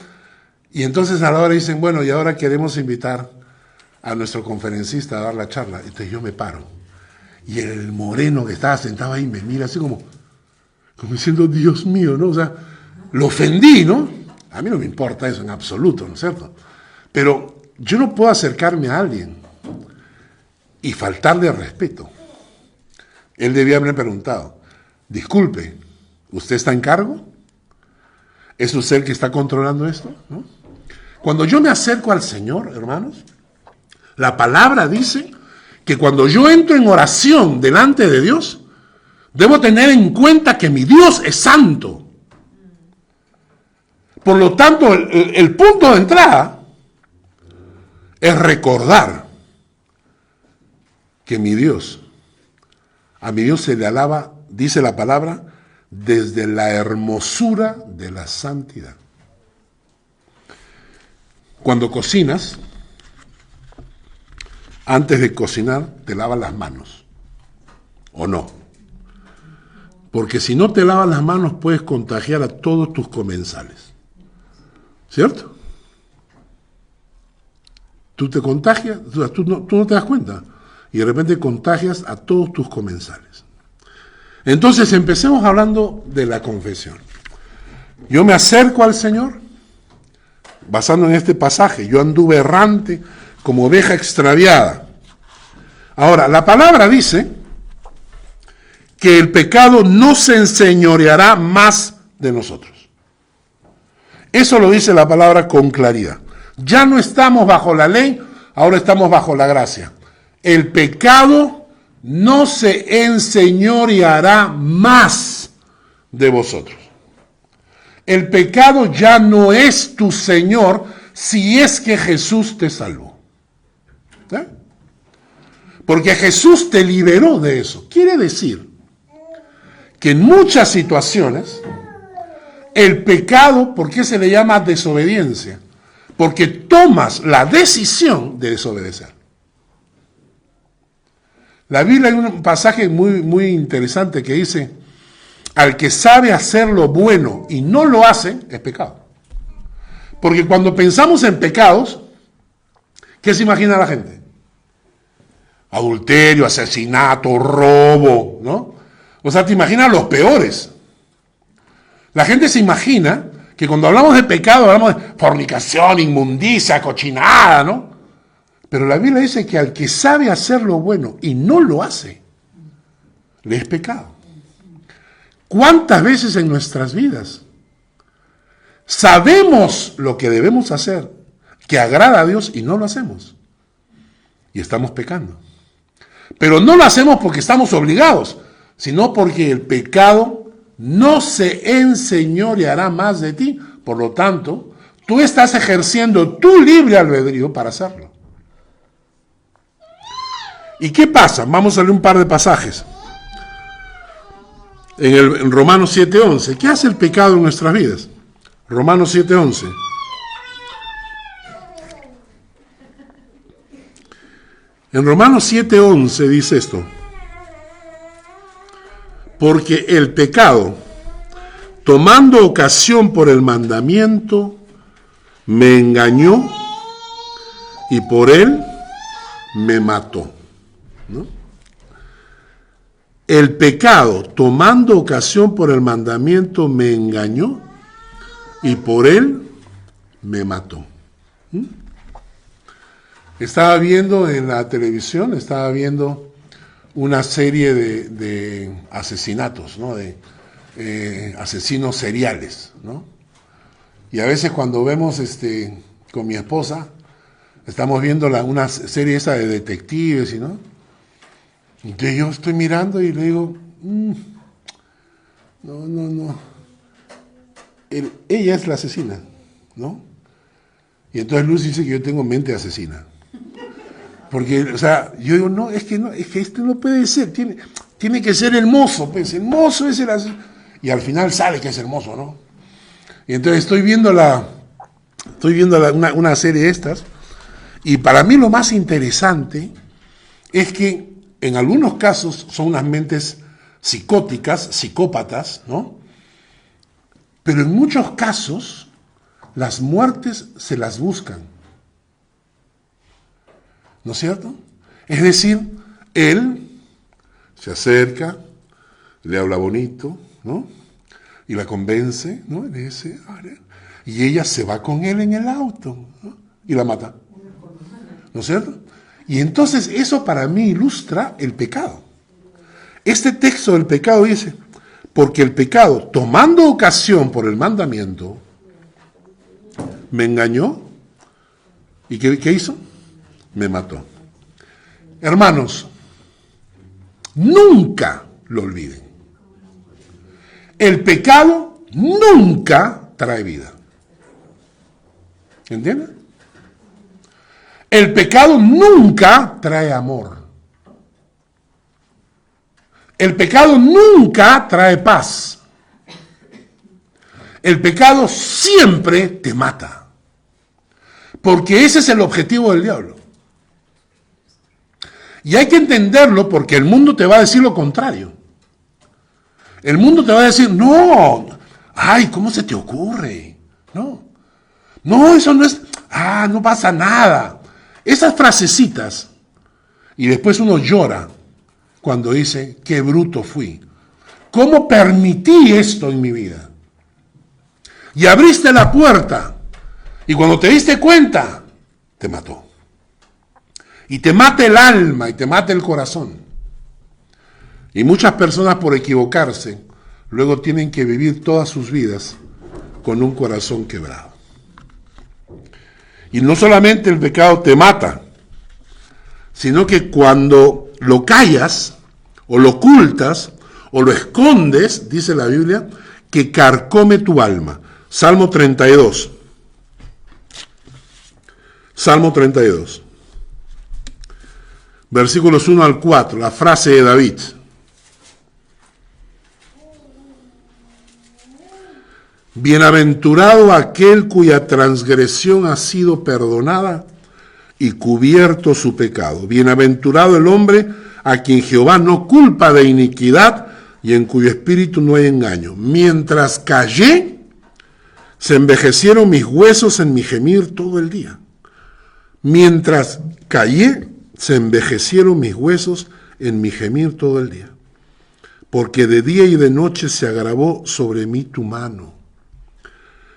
Y entonces a la hora dicen, bueno, y ahora queremos invitar a nuestro conferencista a dar la charla. Entonces yo me paro. Y el moreno que estaba sentado ahí me mira así como diciendo, Dios mío, ¿no? O sea, lo ofendí, ¿no? A mí no me importa eso en absoluto, ¿no es cierto? Pero yo no puedo acercarme a alguien y faltarle respeto. Él debía haberme preguntado, disculpe, ¿usted está en cargo? ¿Es usted el que está controlando esto? ¿No? Cuando yo me acerco al Señor, hermanos, la palabra dice que cuando yo entro en oración delante de Dios, debo tener en cuenta que mi Dios es santo. Por lo tanto, el punto de entrada es recordar que a mi Dios se le alaba, dice la palabra, desde la hermosura de la santidad. Cuando cocinas, antes de cocinar, te lavas las manos, ¿o no? Porque si no te lavas las manos, puedes contagiar a todos tus comensales, ¿cierto? Tú te contagias, tú no te das cuenta, y de repente contagias a todos tus comensales. Entonces empecemos hablando de la confesión. Yo me acerco al Señor, basando en este pasaje, yo anduve errante como oveja extraviada. Ahora, la palabra dice que el pecado no se enseñoreará más de nosotros. Eso lo dice la palabra con claridad. Ya no estamos bajo la ley, ahora estamos bajo la gracia. El pecado no se enseñoreará más de vosotros. El pecado ya no es tu Señor si es que Jesús te salvó. ¿Eh? Porque Jesús te liberó de eso. Quiere decir que en muchas situaciones el pecado, ¿por qué se le llama desobediencia? Porque tomas la decisión de desobedecer. La Biblia hay un pasaje muy interesante que dice, al que sabe hacer lo bueno y no lo hace, es pecado. Porque cuando pensamos en pecados, ¿qué se imagina la gente? Adulterio, asesinato, robo, ¿no? O sea, te imaginas los peores. La gente se imagina que cuando hablamos de pecado, hablamos de fornicación, inmundicia, cochinada, ¿no? Pero la Biblia dice que al que sabe hacer lo bueno y no lo hace, le es pecado. ¿Cuántas veces en nuestras vidas sabemos lo que debemos hacer, que agrada a Dios y no lo hacemos? Y estamos pecando. Pero no lo hacemos porque estamos obligados, sino porque el pecado no se enseñoreará más de ti. Por lo tanto, tú estás ejerciendo tu libre albedrío para hacerlo. ¿Y qué pasa? Vamos a leer un par de pasajes. En Romanos 7:11. ¿Qué hace el pecado en nuestras vidas? Romanos 7:11. En Romanos 7:11 dice esto: porque el pecado, tomando ocasión por el mandamiento, me engañó y por él me mató. ¿No? El pecado, tomando ocasión por el mandamiento, me engañó y por él me mató. Estaba viendo en la televisión, una serie de asesinatos, ¿no? De asesinos seriales, ¿no? Y a veces cuando vemos con mi esposa, estamos viendo una serie esa de detectives, ¿no? Entonces yo estoy mirando y le digo, no. Ella es la asesina, ¿no? Y entonces Luz dice que yo tengo mente asesina. Porque, o sea, yo digo, no, es que este no puede ser, tiene que ser el mozo, pues, el mozo es el asesino. Y al final sale que es el mozo, ¿no? Y entonces estoy viendo una serie de estas, y para mí lo más interesante es que en algunos casos son unas mentes psicóticas, psicópatas, ¿no? Pero en muchos casos las muertes se las buscan. ¿No es cierto? Es decir, él se acerca, le habla bonito, ¿no? Y la convence, ¿no? Y le dice, y ella se va con él en el auto, ¿no? Y la mata. ¿No es cierto? Y entonces eso para mí ilustra el pecado. Este texto del pecado dice, porque el pecado, tomando ocasión por el mandamiento, me engañó. ¿Y qué hizo? Me mató. Hermanos, nunca lo olviden. El pecado nunca trae vida. ¿Entienden? El pecado nunca trae amor. El pecado nunca trae paz. El pecado siempre te mata. Porque ese es el objetivo del diablo. Y hay que entenderlo porque el mundo te va a decir lo contrario. El mundo te va a decir, no, ¿cómo se te ocurre? No, eso no es, no pasa nada. Esas frasecitas, y después uno llora cuando dice, qué bruto fui. ¿Cómo permití esto en mi vida? Y abriste la puerta, y cuando te diste cuenta, te mató. Y te mata el alma, y te mata el corazón. Y muchas personas por equivocarse, luego tienen que vivir todas sus vidas con un corazón quebrado. Y no solamente el pecado te mata, sino que cuando lo callas, o lo ocultas, o lo escondes, dice la Biblia, que carcome tu alma. Salmo 32. Salmo 32. Versículos 1 al 4, la frase de David. Bienaventurado aquel cuya transgresión ha sido perdonada y cubierto su pecado. Bienaventurado el hombre a quien Jehová no culpa de iniquidad y en cuyo espíritu no hay engaño. Mientras callé, se envejecieron mis huesos en mi gemir todo el día. Mientras callé, se envejecieron mis huesos en mi gemir todo el día. Porque de día y de noche se agravó sobre mí tu mano.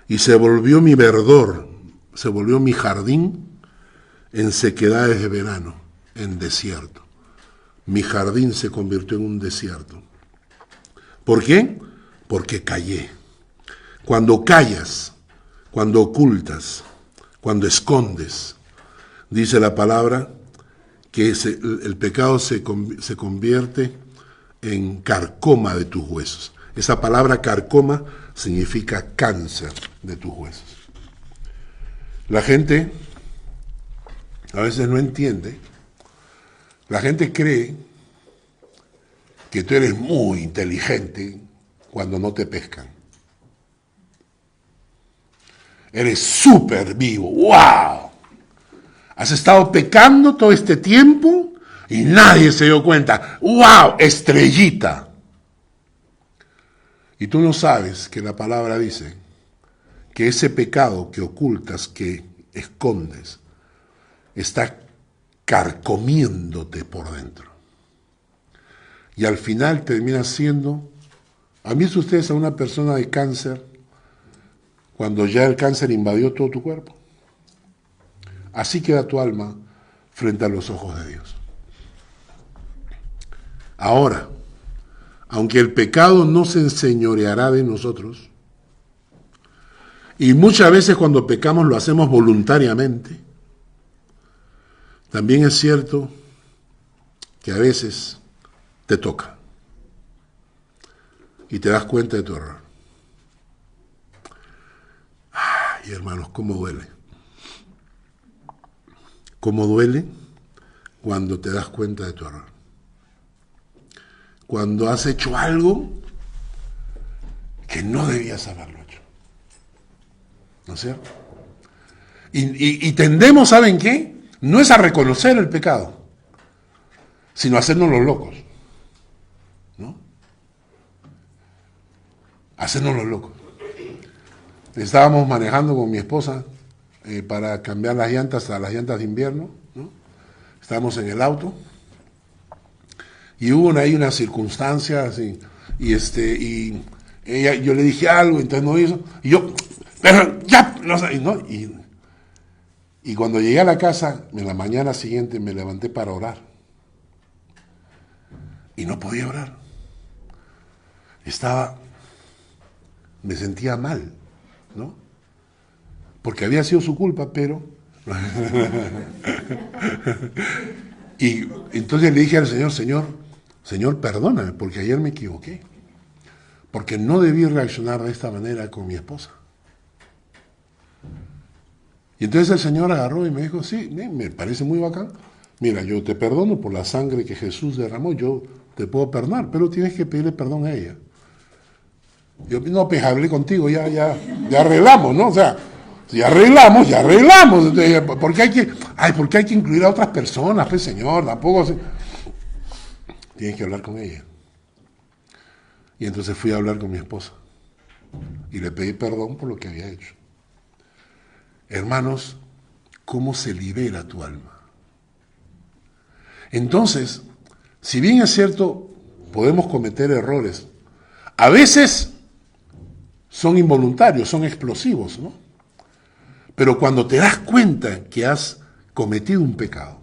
Y se volvió mi verdor, se volvió mi jardín en sequedades de verano, en desierto. Mi jardín se convirtió en un desierto. ¿Por qué? Porque callé. Cuando callas, cuando ocultas, cuando escondes, dice la palabra que el pecado se convierte en carcoma de tus huesos. Esa palabra carcoma significa cáncer de tus huesos. La gente a veces no entiende. La gente cree que tú eres muy inteligente cuando no te pescan. Eres súper vivo. ¡Wow! Has estado pecando todo este tiempo y nadie se dio cuenta. ¡Wow! Estrellita. Y tú no sabes que la palabra dice que ese pecado que ocultas, que escondes, está carcomiéndote por dentro. Y al final termina siendo, ¿han visto ustedes a una persona de cáncer cuando ya el cáncer invadió todo tu cuerpo? Así queda tu alma frente a los ojos de Dios. Ahora, aunque el pecado no se enseñoreará de nosotros, y muchas veces cuando pecamos lo hacemos voluntariamente, también es cierto que a veces te toca y te das cuenta de tu error. Ay, hermanos, cómo duele. Cómo duele cuando te das cuenta de tu error. Cuando has hecho algo que no debías haberlo hecho. ¿No es cierto? Y tendemos, ¿saben qué? No es a reconocer el pecado, sino a hacernos los locos. ¿No? Hacernos los locos. Estábamos manejando con mi esposa para cambiar las llantas a las llantas de invierno, ¿no? Estábamos en el auto y hubo ahí unas circunstancias y ella, yo le dije algo, entonces no hizo, y yo, pero ya, no sé, ¿no? Y cuando llegué a la casa, en la mañana siguiente me levanté para orar y no podía orar. Me sentía mal, ¿no? Porque había sido su culpa, pero... Y entonces le dije al Señor, perdóname, porque ayer me equivoqué. Porque no debí reaccionar de esta manera con mi esposa. Y entonces el Señor agarró y me dijo, sí, me parece muy bacán. Mira, yo te perdono por la sangre que Jesús derramó, yo te puedo perdonar, pero tienes que pedirle perdón a ella. Yo no, pues hablé contigo, ya arreglamos, ¿no? O sea, ya arreglamos. Entonces, ¿por qué hay que incluir a otras personas, pues, Señor? Tampoco. Tienes que hablar con ella. Y entonces fui a hablar con mi esposa. Y le pedí perdón por lo que había hecho. Hermanos, ¿cómo se libera tu alma? Entonces, si bien es cierto, podemos cometer errores, a veces son involuntarios, son explosivos, ¿no? Pero cuando te das cuenta que has cometido un pecado,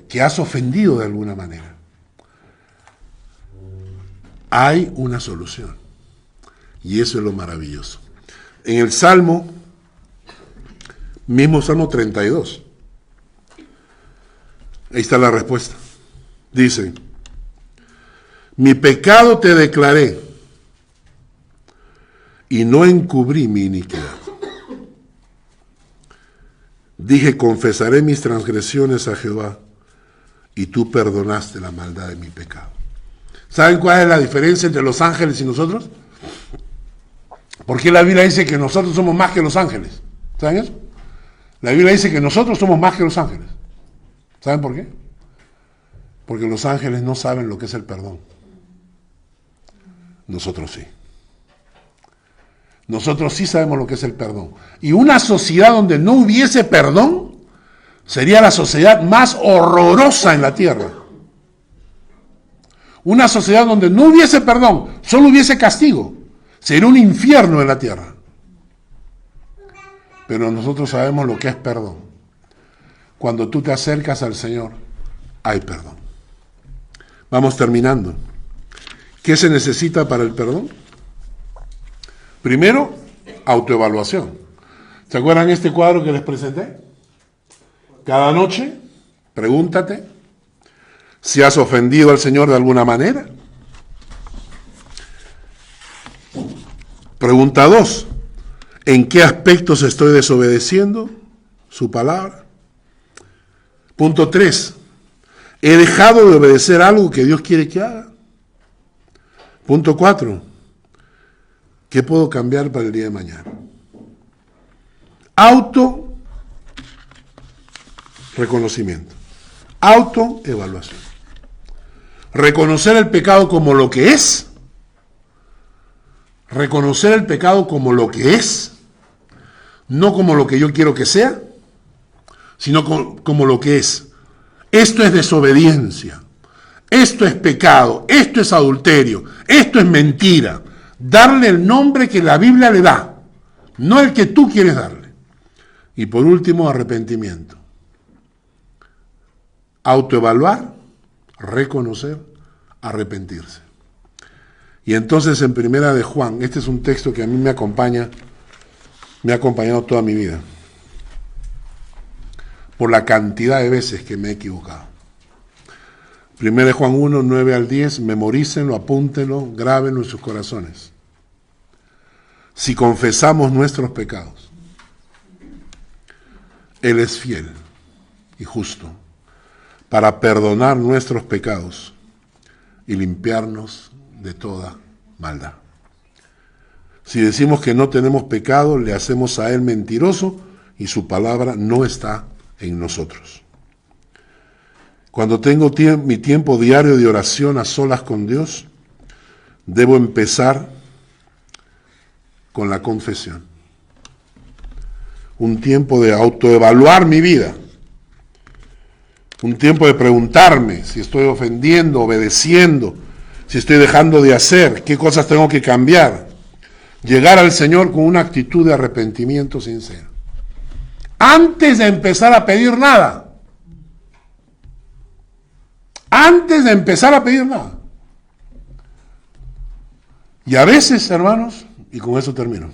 que has ofendido de alguna manera, hay una solución. Y eso es lo maravilloso. En el mismo Salmo 32, ahí está la respuesta. Dice, mi pecado te declaré y no encubrí mi iniquidad. Dije, confesaré mis transgresiones a Jehová y tú perdonaste la maldad de mi pecado. ¿Saben cuál es la diferencia entre los ángeles y nosotros? Porque la Biblia dice que nosotros somos más que los ángeles. ¿Saben eso? La Biblia dice que nosotros somos más que los ángeles. ¿Saben por qué? Porque los ángeles no saben lo que es el perdón. Nosotros sí. Nosotros sí sabemos lo que es el perdón. Y una sociedad donde no hubiese perdón sería la sociedad más horrorosa en la tierra. Una sociedad donde no hubiese perdón, solo hubiese castigo, sería un infierno en la tierra. Pero nosotros sabemos lo que es perdón. Cuando tú te acercas al Señor, hay perdón. Vamos terminando. ¿Qué se necesita para el perdón? Primero, autoevaluación. ¿Se acuerdan este cuadro que les presenté? Cada noche, pregúntate si has ofendido al Señor de alguna manera. Pregunta 2. ¿En qué aspectos estoy desobedeciendo su palabra? Punto 3. ¿He dejado de obedecer algo que Dios quiere que haga? Punto 4. ¿Qué puedo cambiar para el día de mañana? Reconocimiento. Autoevaluación. Reconocer el pecado como lo que es. Reconocer el pecado como lo que es. No como lo que yo quiero que sea, sino como lo que es. Esto es desobediencia. Esto es pecado. Esto es adulterio. Esto es mentira. Darle el nombre que la Biblia le da, no el que tú quieres darle. Y por último, arrepentimiento. Autoevaluar, reconocer, arrepentirse. Y entonces en Primera de Juan, este es un texto que a mí me ha acompañado toda mi vida, por la cantidad de veces que me he equivocado. Primera de Juan 1, 9 al 10, memorícenlo, apúntenlo, grábenlo en sus corazones. Si confesamos nuestros pecados, Él es fiel y justo para perdonar nuestros pecados y limpiarnos de toda maldad. Si decimos que no tenemos pecado, le hacemos a Él mentiroso y su palabra no está en nosotros. Cuando tengo mi tiempo diario de oración a solas con Dios, debo empezar con la confesión. Un tiempo de autoevaluar mi vida. Un tiempo de preguntarme si estoy ofendiendo, obedeciendo, si estoy dejando de hacer, qué cosas tengo que cambiar. Llegar al Señor con una actitud de arrepentimiento sincero. Antes de empezar a pedir nada. Antes de empezar a pedir nada. Y a veces, hermanos, y con eso termino,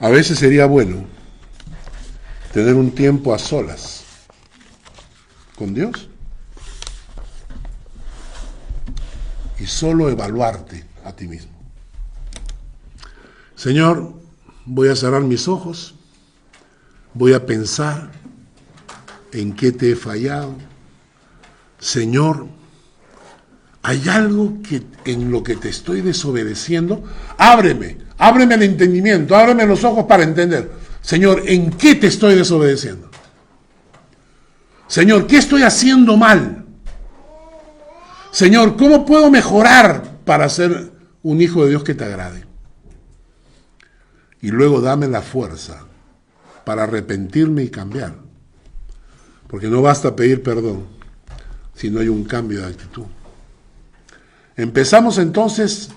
a veces sería bueno tener un tiempo a solas con Dios y solo evaluarte a ti mismo. Señor, voy a cerrar mis ojos, voy a pensar en qué te he fallado. Señor, ¿hay algo en lo que te estoy desobedeciendo? Ábreme el entendimiento, ábreme los ojos para entender. Señor, ¿en qué te estoy desobedeciendo? Señor, ¿qué estoy haciendo mal? Señor, ¿cómo puedo mejorar para ser un hijo de Dios que te agrade? Y luego dame la fuerza para arrepentirme y cambiar. Porque no basta pedir perdón si no hay un cambio de actitud. Empezamos entonces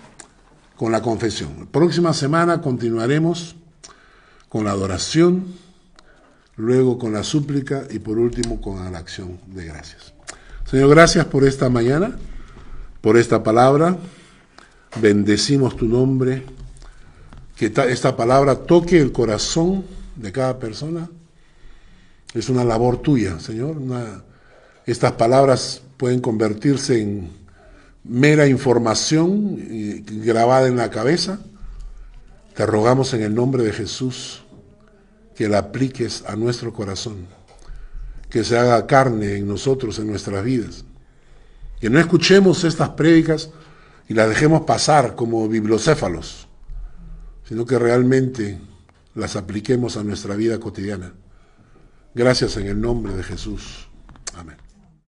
con la confesión. La próxima semana continuaremos con la adoración, luego con la súplica y por último con la acción de gracias. Señor, gracias por esta mañana, por esta palabra. Bendecimos tu nombre. Que esta palabra toque el corazón de cada persona. Es una labor tuya, Señor. Estas palabras pueden convertirse en mera información grabada en la cabeza. Te rogamos en el nombre de Jesús que la apliques a nuestro corazón, que se haga carne en nosotros, en nuestras vidas. Que no escuchemos estas prédicas y las dejemos pasar como bibliocéfalos, sino que realmente las apliquemos a nuestra vida cotidiana. Gracias en el nombre de Jesús. Amén.